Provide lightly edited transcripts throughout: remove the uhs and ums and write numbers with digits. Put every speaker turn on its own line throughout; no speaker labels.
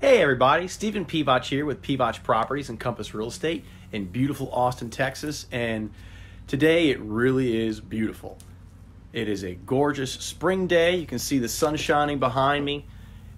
Hey everybody, Stephen Pivac here with Pivac Properties and Compass Real Estate in beautiful Austin, Texas. And today it really is beautiful. It is a gorgeous spring day. You can see the sun shining behind me.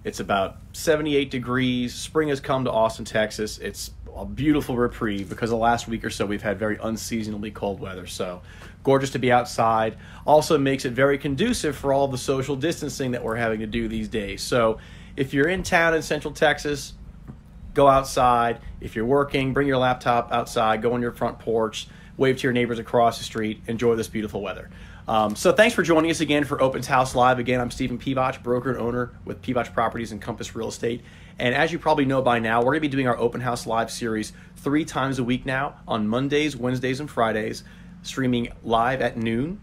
It's about 78 degrees. Spring has come to Austin, Texas. It's a beautiful reprieve because the last week or so we've had very unseasonably cold weather. So gorgeous to be outside. Also makes it very conducive for all the social distancing that we're having to do these days. So if you're in town in Central Texas, go outside. If you're working, bring your laptop outside, go on your front porch, wave to your neighbors across the street, enjoy this beautiful weather. So thanks for joining us again for Open House Live. Again, I'm Stephen Pivac, broker and owner with Pivac Properties and Compass Real Estate. And as you probably know by now, we're going to be doing our Open House Live series 3 times a week now on Mondays, Wednesdays, and Fridays, streaming live at noon.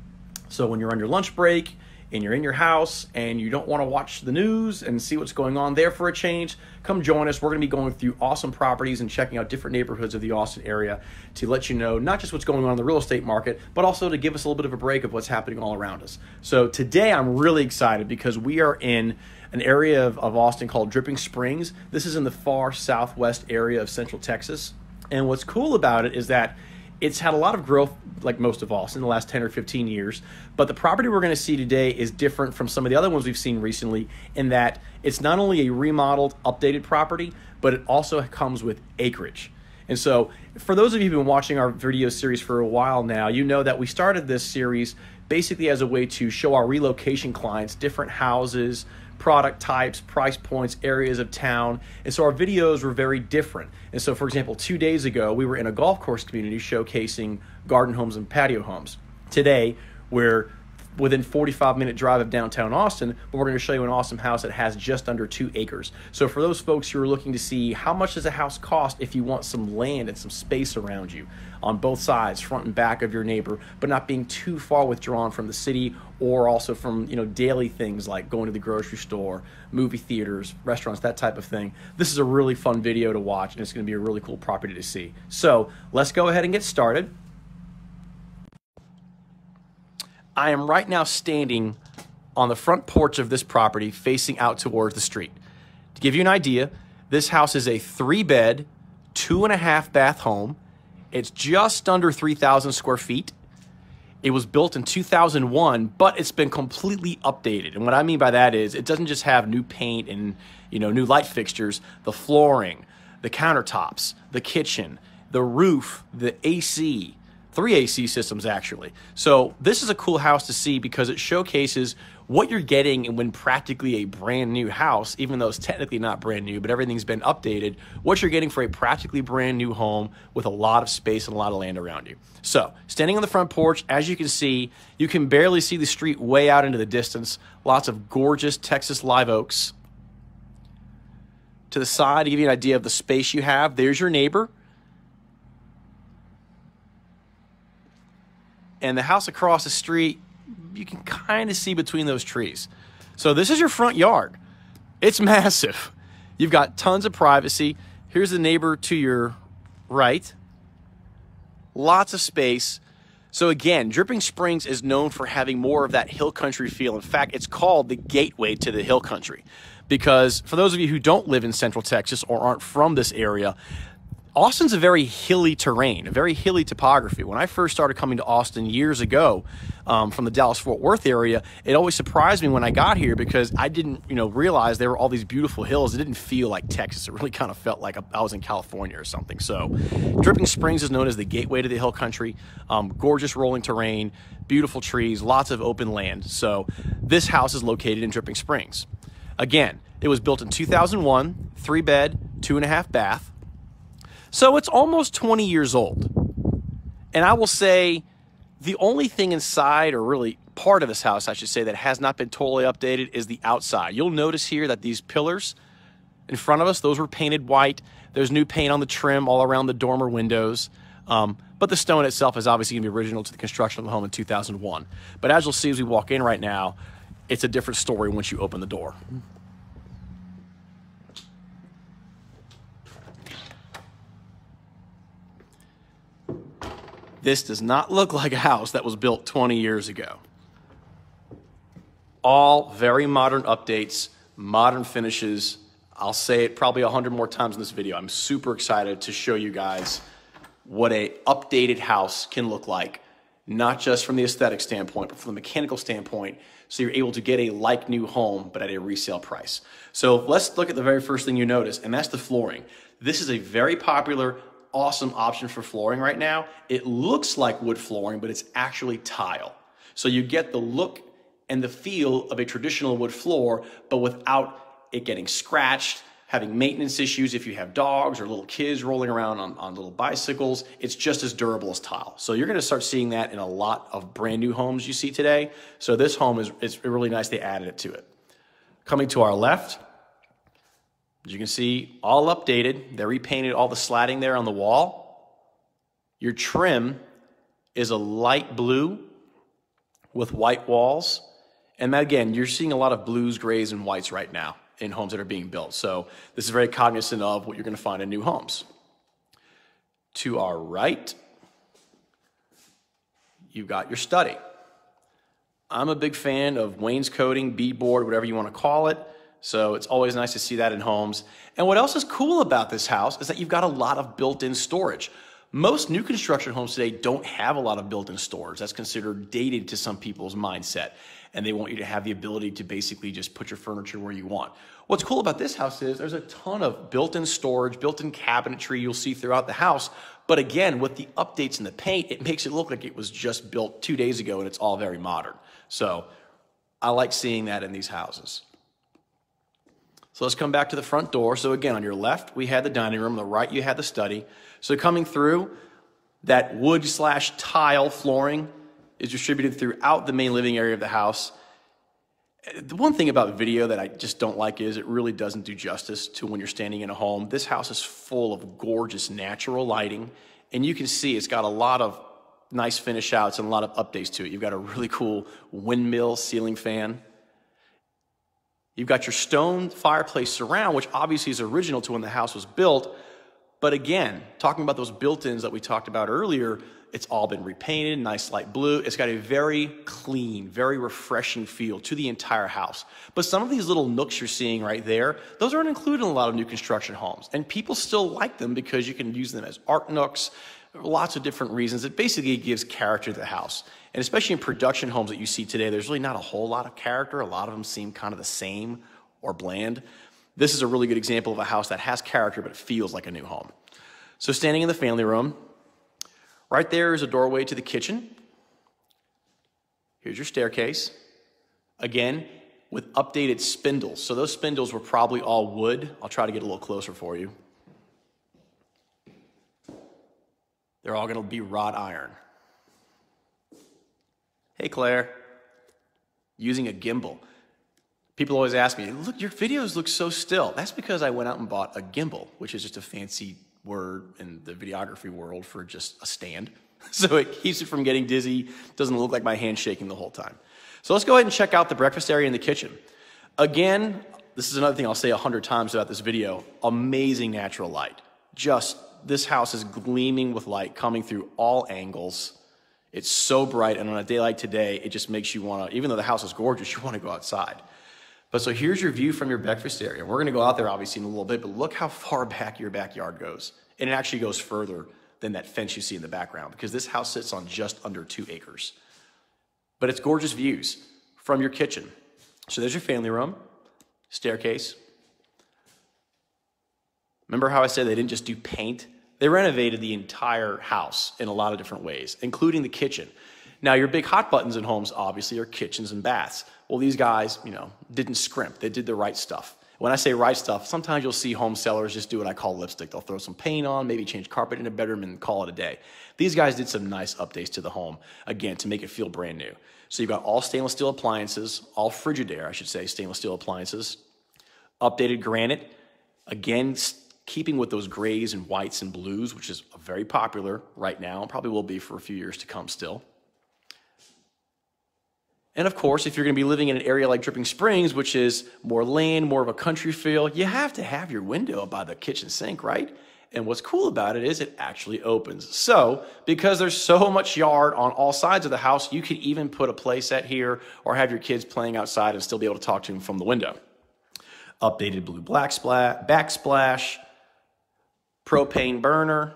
So when you're on your lunch break, and you're in your house and you don't want to watch the news and see what's going on there for a change, come join us. We're going to be going through awesome properties and checking out different neighborhoods of the Austin area to let you know not just what's going on in the real estate market, but also to give us a little bit of a break of what's happening all around us. So today I'm really excited because we are in an area of Austin called Dripping Springs. This is in the far southwest area of Central Texas. And what's cool about it is that it's had a lot of growth, like most of Austin, in the last 10 or 15 years. But the property we're going to see today is different from some of the other ones we've seen recently in that it's not only a remodeled, updated property, but it also comes with acreage. And so for those of you who've been watching our video series for a while now, you know that we started this series basically as a way to show our relocation clients different houses, product types, price points, areas of town. And so our videos were very different. And so, for example, 2 days ago, we were in a golf course community showcasing garden homes and patio homes. Today, we're within 45-minute drive of downtown Austin, but we're going to show you an awesome house that has just under 2 acres. So for those folks who are looking to see how much does a house cost if you want some land and some space around you on both sides, front and back of your neighbor, but not being too far withdrawn from the city or also from, daily things like going to the grocery store, movie theaters, restaurants, that type of thing. This is a really fun video to watch, and it's going to be a really cool property to see. So let's go ahead and get started. I am right now standing on the front porch of this property facing out towards the street. To give you an idea, this house is a 3-bed, 2.5-bath home. It's just under 3,000 square feet. It was built in 2001, but it's been completely updated. And what I mean by that is it doesn't just have new paint and new light fixtures, the flooring, the countertops, the kitchen, the roof, the AC, 3 AC systems actually. So this is a cool house to see because it showcases what you're getting when practically a brand new house, even though it's technically not brand new, but everything's been updated, what you're getting for a practically brand new home with a lot of space and a lot of land around you. So standing on the front porch, as you can see, you can barely see the street way out into the distance. Lots of gorgeous Texas live oaks. To the side, to give you an idea of the space you have, there's your neighbor. And the house across the street, you can kind of see between those trees. So this is your front yard. It's massive. You've got tons of privacy. Here's the neighbor to your right. Lots of space. So again, Dripping Springs is known for having more of that hill country feel. In fact, it's called the gateway to the hill country because for those of you who don't live in Central Texas or aren't from this area, Austin's a very hilly terrain, a very hilly topography. When I first started coming to Austin years ago from the Dallas-Fort Worth area, it always surprised me when I got here because I didn't realize there were all these beautiful hills. It didn't feel like Texas. It really kind of felt like I was in California or something. So Dripping Springs is known as the gateway to the hill country. Gorgeous rolling terrain, beautiful trees, lots of open land. So this house is located in Dripping Springs. Again, it was built in 2001, 3-bed, 2.5-bath. So it's almost 20 years old. And I will say the only thing inside, or really part of this house, I should say, that has not been totally updated is the outside. You'll notice here that these pillars in front of us, those were painted white. There's new paint on the trim all around the dormer windows. But the stone itself is obviously going to be original to the construction of the home in 2001. But as you'll see as we walk in right now, it's a different story once you open the door. This does not look like a house that was built 20 years ago. All very modern updates, modern finishes. I'll say it probably 100 more times in this video. I'm super excited to show you guys what a updated house can look like, not just from the aesthetic standpoint, but from the mechanical standpoint, so you're able to get a like new home, but at a resale price. So let's look at the very first thing you notice, and that's the flooring. This is a very popular, awesome option for flooring right now. It looks like wood flooring, but it's actually tile. So you get the look and the feel of a traditional wood floor, but without it getting scratched, having maintenance issues if you have dogs or little kids rolling around on little bicycles. It's just as durable as tile. So you're gonna start seeing that in a lot of brand new homes you see today. So this home is really nice, they added it to it. Coming to our left, as you can see, all updated. They repainted all the slatting there on the wall. Your trim is a light blue with white walls. And again, you're seeing a lot of blues, grays, and whites right now in homes that are being built. So this is very cognizant of what you're going to find in new homes. To our right, you've got your study. I'm a big fan of wainscoting, beadboard, whatever you want to call it. So it's always nice to see that in homes. And what else is cool about this house is that you've got a lot of built-in storage. Most new construction homes today don't have a lot of built-in storage. That's considered dated to some people's mindset. And they want you to have the ability to basically just put your furniture where you want. What's cool about this house is there's a ton of built-in storage, built-in cabinetry you'll see throughout the house. But again, with the updates in the paint, it makes it look like it was just built 2 days ago and it's all very modern. So I like seeing that in these houses. So let's come back to the front door. So again, on your left, we had the dining room. On the right, you had the study. So coming through, that wood/tile flooring is distributed throughout the main living area of the house. The one thing about video that I just don't like is it really doesn't do justice to when you're standing in a home. This house is full of gorgeous natural lighting, and you can see it's got a lot of nice finish outs and a lot of updates to it. You've got a really cool windmill ceiling fan. You've got your stone fireplace surround, which obviously is original to when the house was built. But again, talking about those built-ins that we talked about earlier, it's all been repainted, nice light blue. It's got a very clean, very refreshing feel to the entire house. But some of these little nooks you're seeing right there, those aren't included in a lot of new construction homes. And people still like them because you can use them as art nooks, lots of different reasons. It basically gives character to the house. And especially in production homes that you see today, there's really not a whole lot of character. A lot of them seem kind of the same or bland. This is a really good example of a house that has character but feels like a new home. So standing in the family room, right there is a doorway to the kitchen. Here's your staircase. Again, with updated spindles. So those spindles were probably all wood. I'll try to get a little closer for you. They're all going to be wrought iron. Hey, Claire. Using a gimbal. People always ask me, look, your videos look so still. That's because I went out and bought a gimbal, which is just a fancy word in the videography world for just a stand. So it keeps it from getting dizzy, doesn't look like my hand's shaking the whole time. So let's go ahead and check out the breakfast area in the kitchen. Again, this is another thing I'll say 100 times about this video, amazing natural light. Just, this house is gleaming with light coming through all angles. It's so bright, and on a day like today, it just makes you want to, even though the house is gorgeous, you want to go outside. But so here's your view from your breakfast area. We're going to go out there obviously in a little bit, but look how far back your backyard goes. And it actually goes further than that fence you see in the background because this house sits on just under 2 acres. But it's gorgeous views from your kitchen. So there's your family room, staircase. Remember how I said they didn't just do paint? They renovated the entire house in a lot of different ways, including the kitchen. Now, your big hot buttons in homes, obviously, are kitchens and baths. Well, these guys, didn't scrimp. They did the right stuff. When I say right stuff, sometimes you'll see home sellers just do what I call lipstick. They'll throw some paint on, maybe change carpet in a bedroom and call it a day. These guys did some nice updates to the home, again, to make it feel brand new. So you've got all stainless steel appliances, all Frigidaire, I should say, stainless steel appliances, updated granite, again, keeping with those grays and whites and blues, which is very popular right now, and probably will be for a few years to come still. And of course, if you're going to be living in an area like Dripping Springs, which is more land, more of a country feel, you have to have your window by the kitchen sink, right? And what's cool about it is it actually opens. So, because there's so much yard on all sides of the house, you could even put a play set here or have your kids playing outside and still be able to talk to them from the window. Updated blue backsplash, propane burner,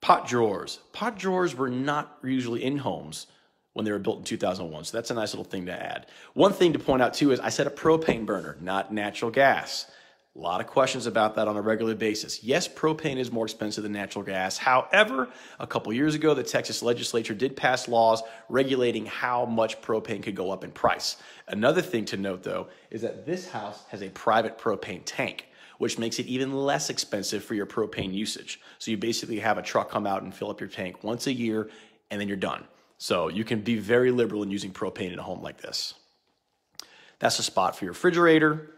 pot drawers. Pot drawers were not usually in homes when they were built in 2001, so that's a nice little thing to add. One thing to point out too is I said a propane burner, not natural gas. A lot of questions about that on a regular basis. Yes, propane is more expensive than natural gas. However, a couple years ago, the Texas legislature did pass laws regulating how much propane could go up in price. Another thing to note, though, is that this house has a private propane tank, which makes it even less expensive for your propane usage. So you basically have a truck come out and fill up your tank once a year, and then you're done. So you can be very liberal in using propane in a home like this. That's a spot for your refrigerator.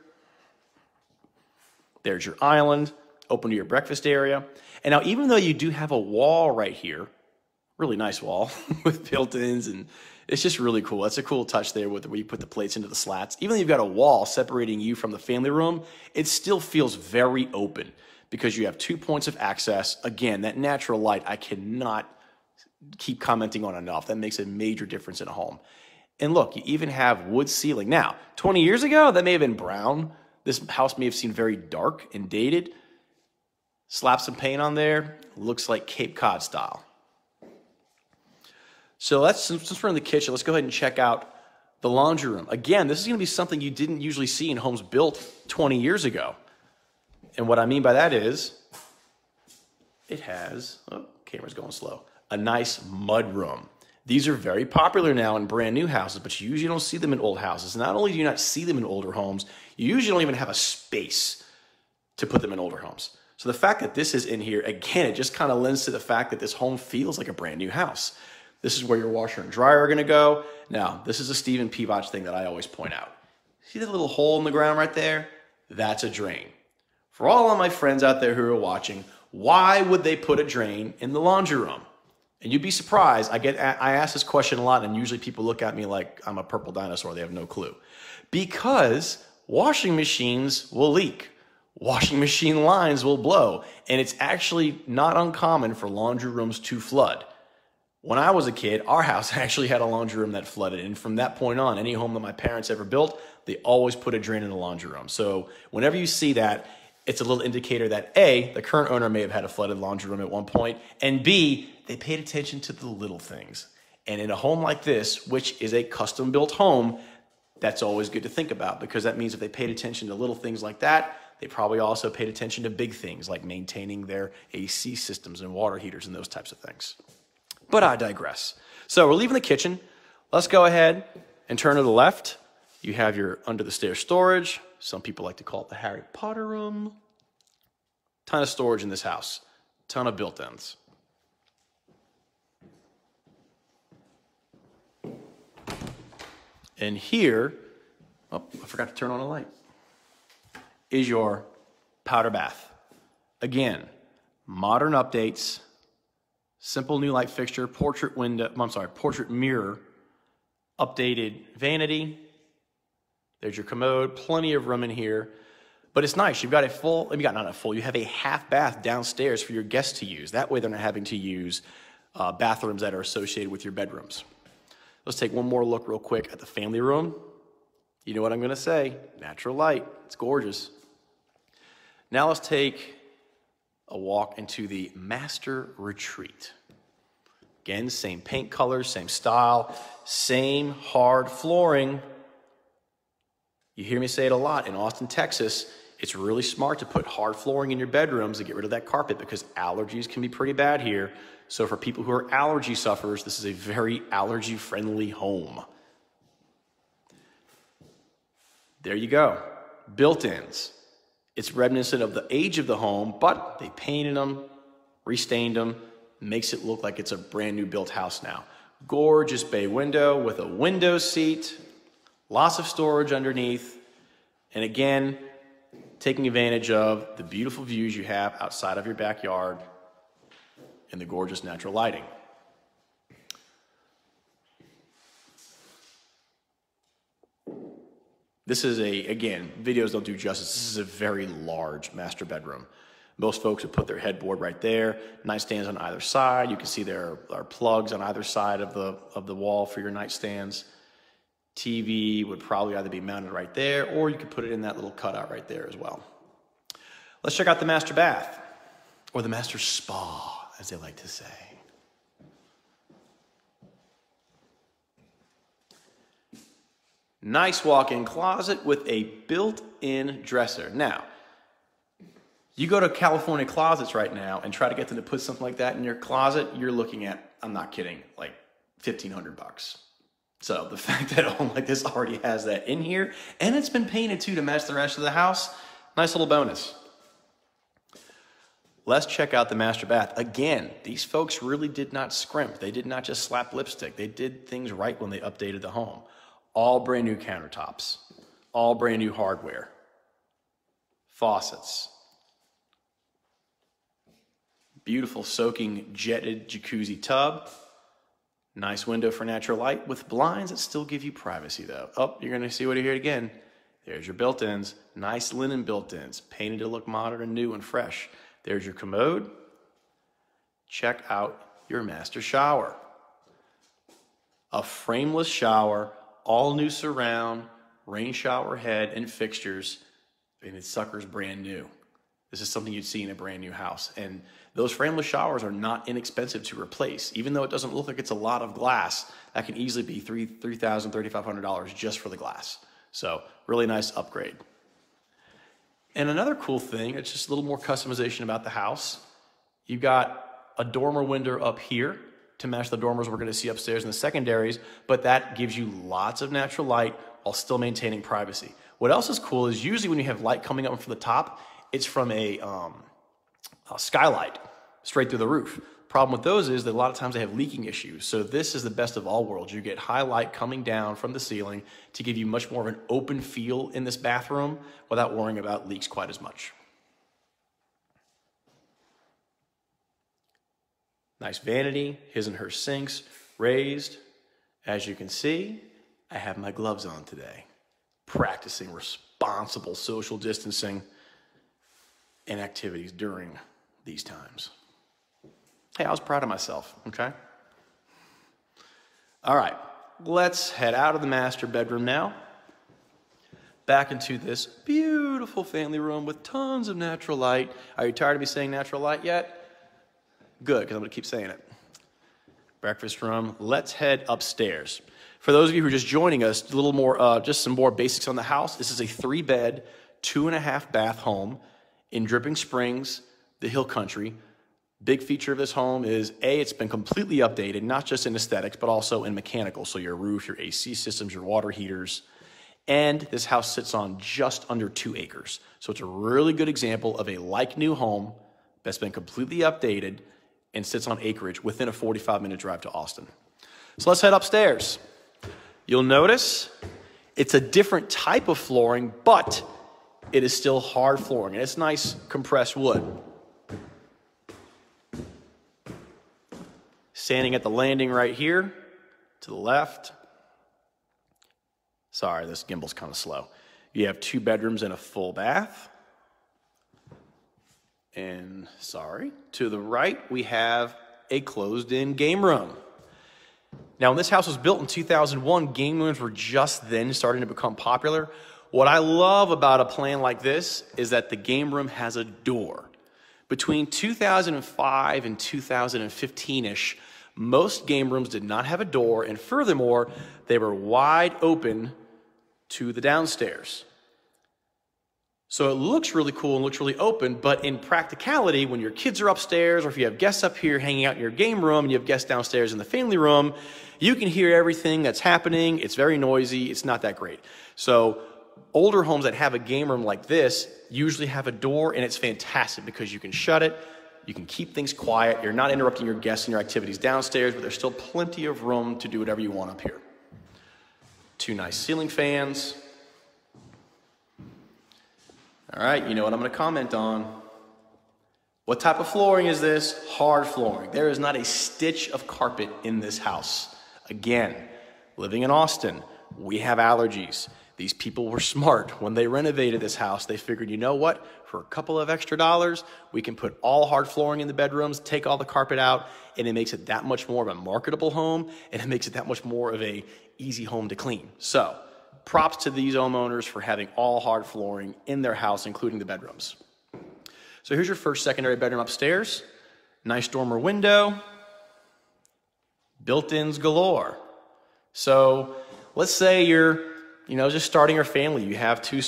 There's your island, open to your breakfast area. And now, even though you do have a wall right here, really nice wall with built-ins, and it's just really cool. That's a cool touch there with where you put the plates into the slats. Even though you've got a wall separating you from the family room, it still feels very open because you have 2 points of access. Again, that natural light, I cannot keep commenting on enough. That makes a major difference in a home. And look, you even have wood ceiling. Now, 20 years ago, that may have been brown. This house may have seemed very dark and dated. Slap some paint on there. Looks like Cape Cod style. So since we're in the kitchen, let's go ahead and check out the laundry room. Again, this is going to be something you didn't usually see in homes built 20 years ago. And what I mean by that is it has, oh, camera's going slow, a nice mud room. These are very popular now in brand new houses, but you usually don't see them in old houses. Not only do you not see them in older homes, you usually don't even have a space to put them in older homes. So the fact that this is in here, again, it just kind of lends to the fact that this home feels like a brand new house. This is where your washer and dryer are going to go. Now, this is a Stephen Peabody thing that I always point out. See that little hole in the ground right there? That's a drain. For all of my friends out there who are watching, why would they put a drain in the laundry room? And you'd be surprised. I ask this question a lot, and usually people look at me like I'm a purple dinosaur. They have no clue. Because washing machines will leak. Washing machine lines will blow. And it's actually not uncommon for laundry rooms to flood. When I was a kid, our house actually had a laundry room that flooded. And from that point on, any home that my parents ever built, they always put a drain in the laundry room. So whenever you see that, it's a little indicator that A, the current owner may have had a flooded laundry room at one point, and B, they paid attention to the little things. And in a home like this, which is a custom-built home, that's always good to think about, because that means if they paid attention to little things like that, they probably also paid attention to big things like maintaining their AC systems and water heaters and those types of things. But I digress. So we're leaving the kitchen. Let's go ahead and turn to the left. You have your under-the-stairs storage. Some people like to call it the Harry Potter room. Ton of storage in this house. Ton of built-ins. And here, oh, I forgot to turn on a light, is your powder bath. Again, modern updates, simple new light fixture, portrait mirror, updated vanity. There's your commode, plenty of room in here. But it's nice, you have a half bath downstairs for your guests to use. That way they're not having to use bathrooms that are associated with your bedrooms. Let's take one more look real quick at the family room. You know what I'm gonna say, natural light, it's gorgeous. Now let's take a walk into the master retreat. Again, same paint colors, same style, same hard flooring. You hear me say it a lot. In Austin, Texas, it's really smart to put hard flooring in your bedrooms to get rid of that carpet because allergies can be pretty bad here. So for people who are allergy sufferers, this is a very allergy-friendly home. There you go. Built-ins. It's reminiscent of the age of the home, but they painted them, restained them, makes it look like it's a brand new built house now. Gorgeous bay window with a window seat, lots of storage underneath, and again, taking advantage of the beautiful views you have outside of your backyard and the gorgeous natural lighting. This is again, videos don't do justice. This is a very large master bedroom. Most folks would put their headboard right there, nightstands on either side. You can see there are plugs on either side of the wall for your nightstands. TV would probably either be mounted right there, or you could put it in that little cutout right there as well. Let's check out the master bath, or the master spa, as they like to say. Nice walk-in closet with a built-in dresser. Now, you go to California Closets right now and try to get them to put something like that in your closet, you're looking at, I'm not kidding, like $1,500. So the fact that a home like this already has that in here, and it's been painted too to match the rest of the house, nice little bonus. Let's check out the master bath. Again, these folks really did not scrimp. They did not just slap lipstick. They did things right when they updated the home. All brand new countertops, all brand new hardware, faucets, beautiful soaking jetted jacuzzi tub, nice window for natural light with blinds that still give you privacy though. Oh, you're gonna see what you hear again. There's your built-ins, nice linen built-ins, painted to look modern and new and fresh. There's your commode. Check out your master shower. A frameless shower, all new surround, rain shower head and fixtures, and it's sucker's brand new. This is something you'd see in a brand new house. And those frameless showers are not inexpensive to replace. Even though it doesn't look like it's a lot of glass, that can easily be $3,000, $3,500 just for the glass. So really nice upgrade. And another cool thing, it's just a little more customization about the house. You got a dormer window up here to match the dormers we're gonna see upstairs in the secondaries, but that gives you lots of natural light while still maintaining privacy. What else is cool is usually when you have light coming up from the top, it's from a skylight straight through the roof. Problem with those is that a lot of times they have leaking issues. So this is the best of all worlds. You get high light coming down from the ceiling to give you much more of an open feel in this bathroom without worrying about leaks quite as much. Nice vanity, his and her sinks, raised. As you can see, I have my gloves on today, practicing responsible social distancing and activities during these times. Hey, I was proud of myself, okay? All right, let's head out of the master bedroom now, back into this beautiful family room with tons of natural light. Are you tired of me saying natural light yet? Good, because I'm gonna keep saying it. Breakfast room, let's head upstairs. For those of you who are just joining us, a little more, just some more basics on the house. This is a 3-bed, 2.5 bath home in Dripping Springs, the Hill Country. Big feature of this home is A, it's been completely updated, not just in aesthetics, but also in mechanical. So your roof, your AC systems, your water heaters. And this house sits on just under 2 acres. So it's a really good example of a like-new home that's been completely updated and sits on acreage within a 45-minute drive to Austin. So let's head upstairs. You'll notice it's a different type of flooring, but it is still hard flooring, and it's nice compressed wood. Standing at the landing right here, to the left. Sorry, this gimbal's kind of slow. You have 2 bedrooms and a full bath. And sorry, to the right, we have a closed-in game room. Now, when this house was built in 2001, game rooms were just then starting to become popular. What I love about a plan like this is that the game room has a door. Between 2005 and 2015-ish, most game rooms did not have a door, and furthermore, they were wide open to the downstairs. So it looks really cool and looks really open, but in practicality, when your kids are upstairs, or if you have guests up here hanging out in your game room, and you have guests downstairs in the family room, you can hear everything that's happening. It's very noisy. It's not that great. So older homes that have a game room like this usually have a door, and it's fantastic because you can shut it. You can keep things quiet. You're not interrupting your guests and your activities downstairs, but there's still plenty of room to do whatever you want up here. 2 nice ceiling fans. All right, you know what I'm going to comment on. What type of flooring is this? Hard flooring. There is not a stitch of carpet in this house. Again, living in Austin, we have allergies. These people were smart. When they renovated this house, they figured, you know what? For a couple of extra dollars, we can put all hard flooring in the bedrooms, take all the carpet out, and it makes it that much more of a marketable home, and it makes it that much more of a easy home to clean. So props to these homeowners for having all hard flooring in their house, including the bedrooms. So here's your first secondary bedroom upstairs. Nice dormer window. Built-ins galore. So let's say you're just starting your family. You have two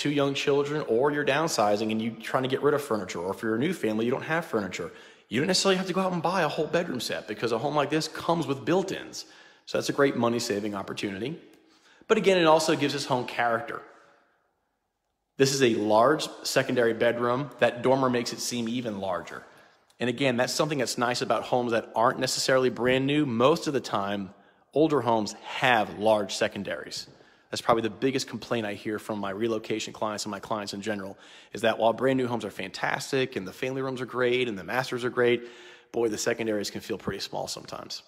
young children, or you're downsizing and you're trying to get rid of furniture. Or if you're a new family, you don't have furniture. You don't necessarily have to go out and buy a whole bedroom set because a home like this comes with built-ins. So that's a great money-saving opportunity. But again, it also gives this home character. This is a large secondary bedroom. That dormer makes it seem even larger. And again, that's something that's nice about homes that aren't necessarily brand new. Most of the time, older homes have large secondaries. That's probably the biggest complaint I hear from my relocation clients and my clients in general, is that while brand new homes are fantastic and the family rooms are great and the masters are great, boy, the secondaries can feel pretty small sometimes.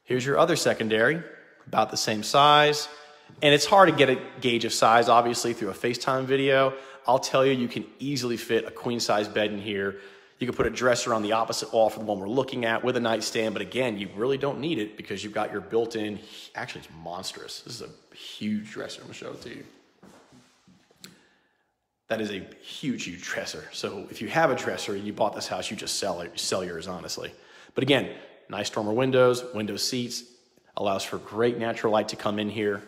Here's your other secondary, about the same size. And it's hard to get a gauge of size, obviously, through a FaceTime video. I'll tell you, you can easily fit a queen-size bed in here. You can put a dresser on the opposite wall for the one we're looking at with a nightstand, but again, you really don't need it because you've got your built-in, actually it's monstrous. This is a huge dresser, I'm gonna show it to you. That is a huge, huge dresser. So if you have a dresser and you bought this house, you just sell yours, honestly. But again, nice dormer windows, window seats, allows for great natural light to come in here.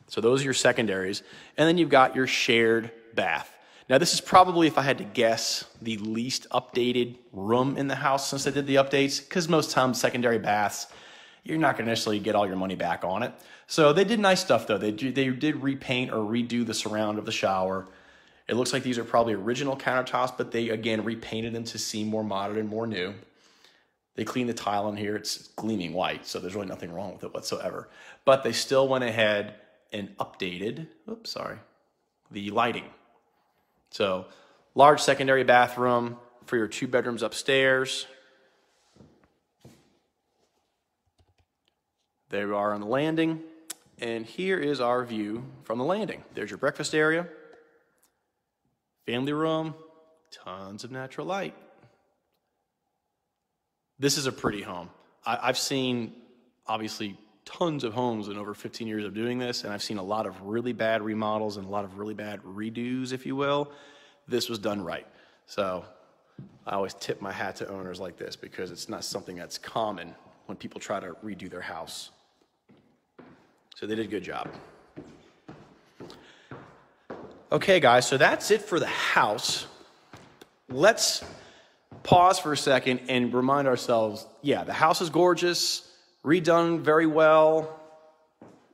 So those are your secondaries. And then you've got your shared bath. Now this is probably, if I had to guess, the least updated room in the house since they did the updates, because most times secondary baths, you're not gonna necessarily get all your money back on it. So they did nice stuff though. They did repaint or redo the surround of the shower. It looks like these are probably original countertops, but they again repainted them to seem more modern and more new. They cleaned the tile in here. It's gleaming white, so there's really nothing wrong with it whatsoever. But they still went ahead and updated, the lighting. So large secondary bathroom for your 2 bedrooms upstairs. There we are on the landing. And here is our view from the landing. There's your breakfast area, family room, tons of natural light. This is a pretty home. I've seen, obviously, tons of homes in over 15 years of doing this, and I've seen a lot of really bad remodels and a lot of really bad redos, if you will. This was done right. So I always tip my hat to owners like this because it's not something that's common when people try to redo their house. So they did a good job. Okay, guys, so that's it for the house. Let's pause for a second and remind ourselves, yeah, the house is gorgeous, redone very well,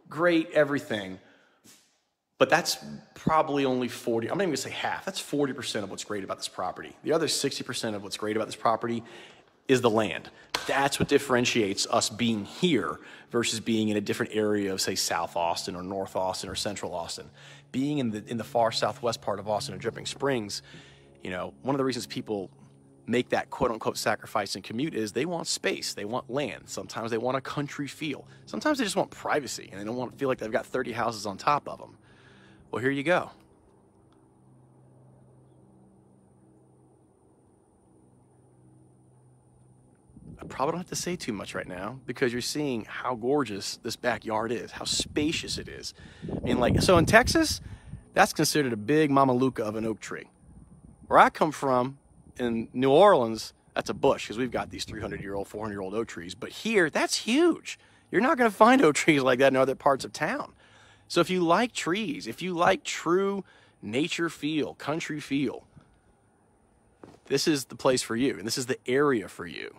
great, everything. But that's probably only 40, I'm not even gonna say half, that's 40% of what's great about this property. The other 60% of what's great about this property is the land. That's what differentiates us being here versus being in a different area of, say, South Austin or North Austin or Central Austin. Being in the far southwest part of Austin or Dripping Springs, one of the reasons people make that quote-unquote sacrifice and commute is they want space, they want land. Sometimes they want a country feel. Sometimes they just want privacy and they don't want to feel like they've got 30 houses on top of them. Well, here you go. I probably don't have to say too much right now because you're seeing how gorgeous this backyard is, how spacious it is. I mean, so in Texas, that's considered a big mamaluca of an oak tree. Where I come from, in New Orleans, that's a bush because we've got these 300-year-old, 400-year-old oak trees. But here, that's huge. You're not going to find oak trees like that in other parts of town. So if you like trees, if you like true nature feel, country feel, this is the place for you, and this is the area for you.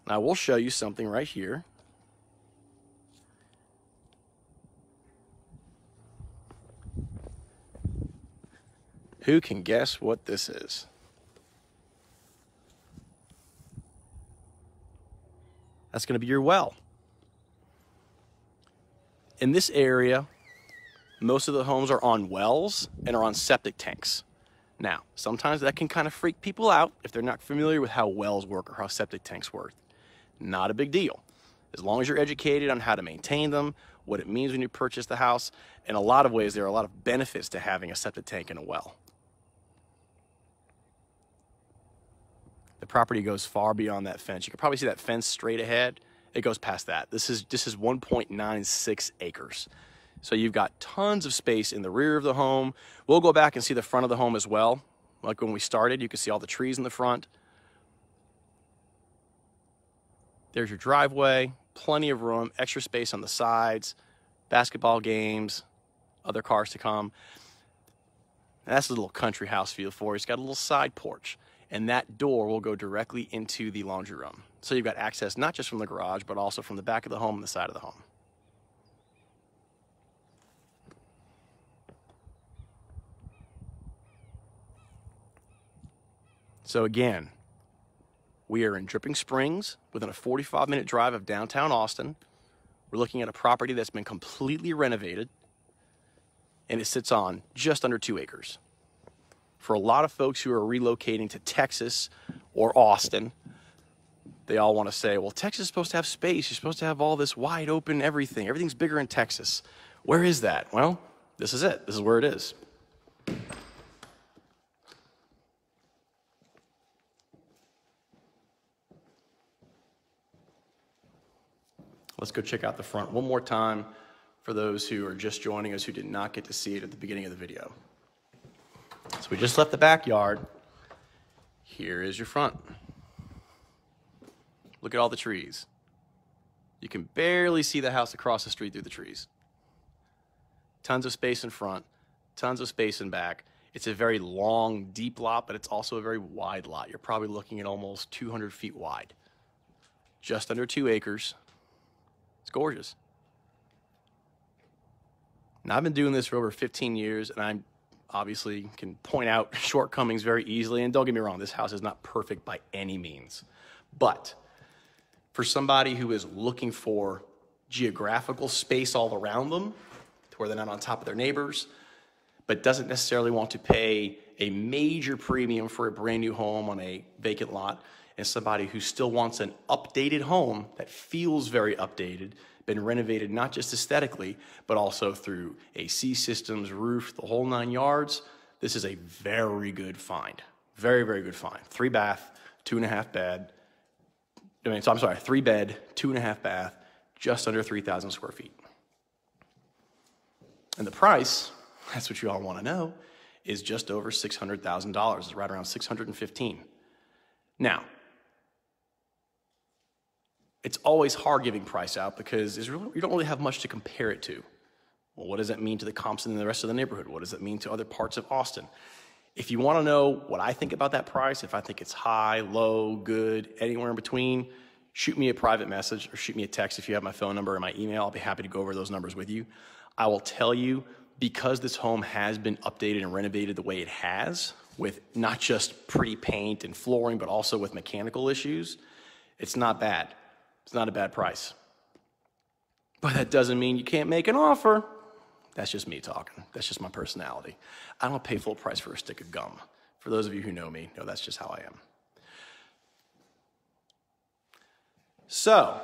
Now, we'll show you something right here. Who can guess what this is? That's going to be your well. In this area, most of the homes are on wells and are on septic tanks. Now, sometimes that can kind of freak people out if they're not familiar with how wells work or how septic tanks work. Not a big deal. as long as you're educated on how to maintain them, what it means when you purchase the house. In a lot of ways, there are a lot of benefits to having a septic tank and a well. The property goes far beyond that fence. You can probably see that fence straight ahead. It goes past that. This is 1.96 acres. So you've got tons of space in the rear of the home. We'll go back and see the front of the home as well. Like when we started, you can see all the trees in the front. There's your driveway, plenty of room, extra space on the sides, basketball games, other cars to come. And that's a little country house feel for you. It's got a little side porch, and that door will go directly into the laundry room. So you've got access not just from the garage, but also from the back of the home and the side of the home. So again, we are in Dripping Springs, within a 45-minute drive of downtown Austin. We're looking at a property that's been completely renovated, and it sits on just under 2 acres. For a lot of folks who are relocating to Texas or Austin, they all want to say, well, Texas is supposed to have space. You're supposed to have all this wide open everything. Everything's bigger in Texas. Where is that? Well, this is it. This is where it is. Let's go check out the front one more time for those who are just joining us who did not get to see it at the beginning of the video. So we just left the backyard. Here is your front. Look at all the trees. You can barely see the house across the street through the trees. Tons of space in front, tons of space in back. It's a very long, deep lot, but it's also a very wide lot. You're probably looking at almost 200 feet wide. Just under 2 acres. It's gorgeous. Now, I've been doing this for over 15 years, and I obviously can point out shortcomings very easily. And don't get me wrong, this house is not perfect by any means. But for somebody who is looking for geographical space all around them, to where they're not on top of their neighbors, but doesn't necessarily want to pay a major premium for a brand new home on a vacant lot, and somebody who still wants an updated home that feels very updated, been renovated not just aesthetically, but also through AC systems, roof, the whole 9 yards, this is a very good find. Very, very good find. 3 bath, 2.5 bed. I'm sorry, 3 bed, 2.5 bath, just under 3,000 square feet. And the price, that's what you all want to know, is just over $600,000. It's right around $615,000. Now, it's always hard giving price out because you don't really have much to compare it to. Well, what does that mean to the comps in the rest of the neighborhood? What does that mean to other parts of Austin? If you want to know what I think about that price, if I think it's high, low, good, anywhere in between, shoot me a private message or shoot me a text if you have my phone number or my email. I'll be happy to go over those numbers with you. I will tell you, because this home has been updated and renovated the way it has, with not just pretty paint and flooring, but also with mechanical issues, it's not bad. It's not a bad price. But that doesn't mean you can't make an offer. That's just me talking. That's just my personality. I don't pay full price for a stick of gum. For those of you who know me, know that's just how I am. So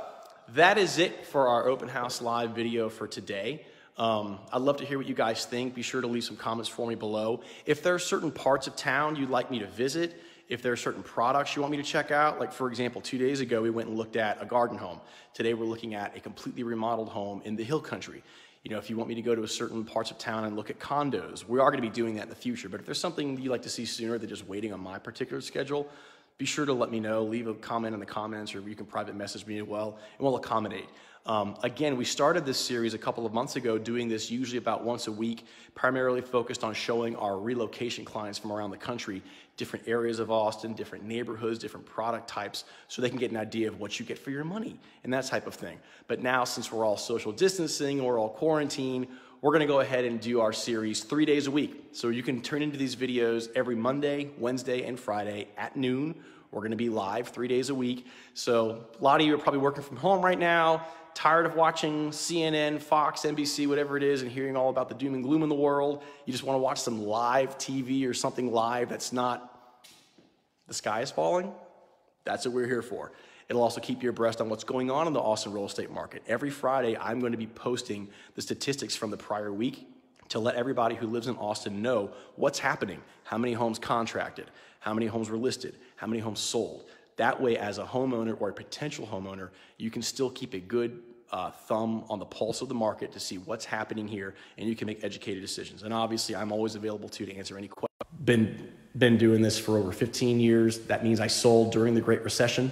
that is it for our open house live video for today. I'd love to hear what you guys think. Be sure to leave some comments for me below. If there are certain parts of town you'd like me to visit, if there are certain products you want me to check out, like for example, 2 days ago, we went and looked at a garden home. Today, we're looking at a completely remodeled home in the hill country. You know, if you want me to go to a certain parts of town and look at condos, we are going to be doing that in the future. But if there's something you'd like to see sooner than just waiting on my particular schedule, be sure to let me know. Leave a comment in the comments, or you can private message me as well, and we'll accommodate. Again, we started this series a couple of months ago, doing this usually about once a week, primarily focused on showing our relocation clients from around the country different areas of Austin, different neighborhoods, different product types, so they can get an idea of what you get for your money and that type of thing. But now, since we're all social distancing, we're all quarantined, we're gonna go ahead and do our series 3 days a week. So you can turn into these videos every Monday, Wednesday, and Friday at noon. We're gonna be live 3 days a week. So a lot of you are probably working from home right now, tired of watching CNN, Fox, NBC, whatever it is, and hearing all about the doom and gloom in the world. You just want to watch some live TV or something live that's not the sky is falling. That's what we're here for. It'll also keep you abreast on what's going on in the Austin real estate market. Every Friday, I'm going to be posting the statistics from the prior week to let everybody who lives in Austin know what's happening, how many homes contracted, how many homes were listed, how many homes sold. That way, as a homeowner or a potential homeowner, you can still keep a good thumb on the pulse of the market to see what's happening here, and you can make educated decisions. And obviously, I'm always available to answer any questions. Been doing this for over 15 years. That means I sold during the Great Recession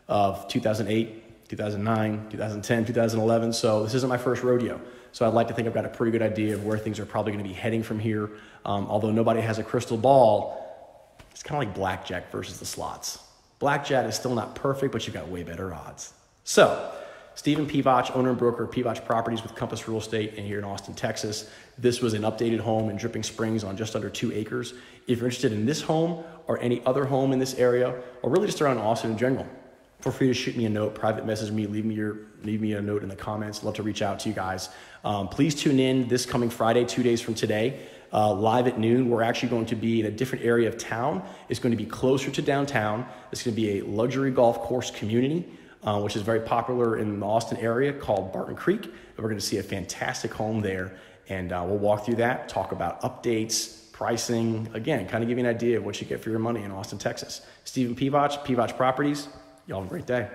of 2008, 2009, 2010, 2011. So this isn't my first rodeo. So I'd like to think I've got a pretty good idea of where things are probably going to be heading from here. Although nobody has a crystal ball, it's kind of like blackjack versus the slots. Blackjack is still not perfect, but you've got way better odds. So Stephen Pivac, owner and broker of Pivac Properties with Compass Real Estate and here in Austin, Texas. This was an updated home in Dripping Springs on just under 2 acres. If you're interested in this home or any other home in this area, or really just around Austin in general, feel free to shoot me a note, private message me, leave me a note in the comments. Love to reach out to you guys. Please tune in this coming Friday, 2 days from today, live at noon. We're actually going to be in a different area of town. It's going to be closer to downtown. It's going to be a luxury golf course community, which is very popular in the Austin area, called Barton Creek. And we're going to see a fantastic home there. And we'll walk through that, talk about updates, pricing, again, kind of give you an idea of what you get for your money in Austin, Texas. Stephen Pivac, Pivac Properties. Y'all have a great day.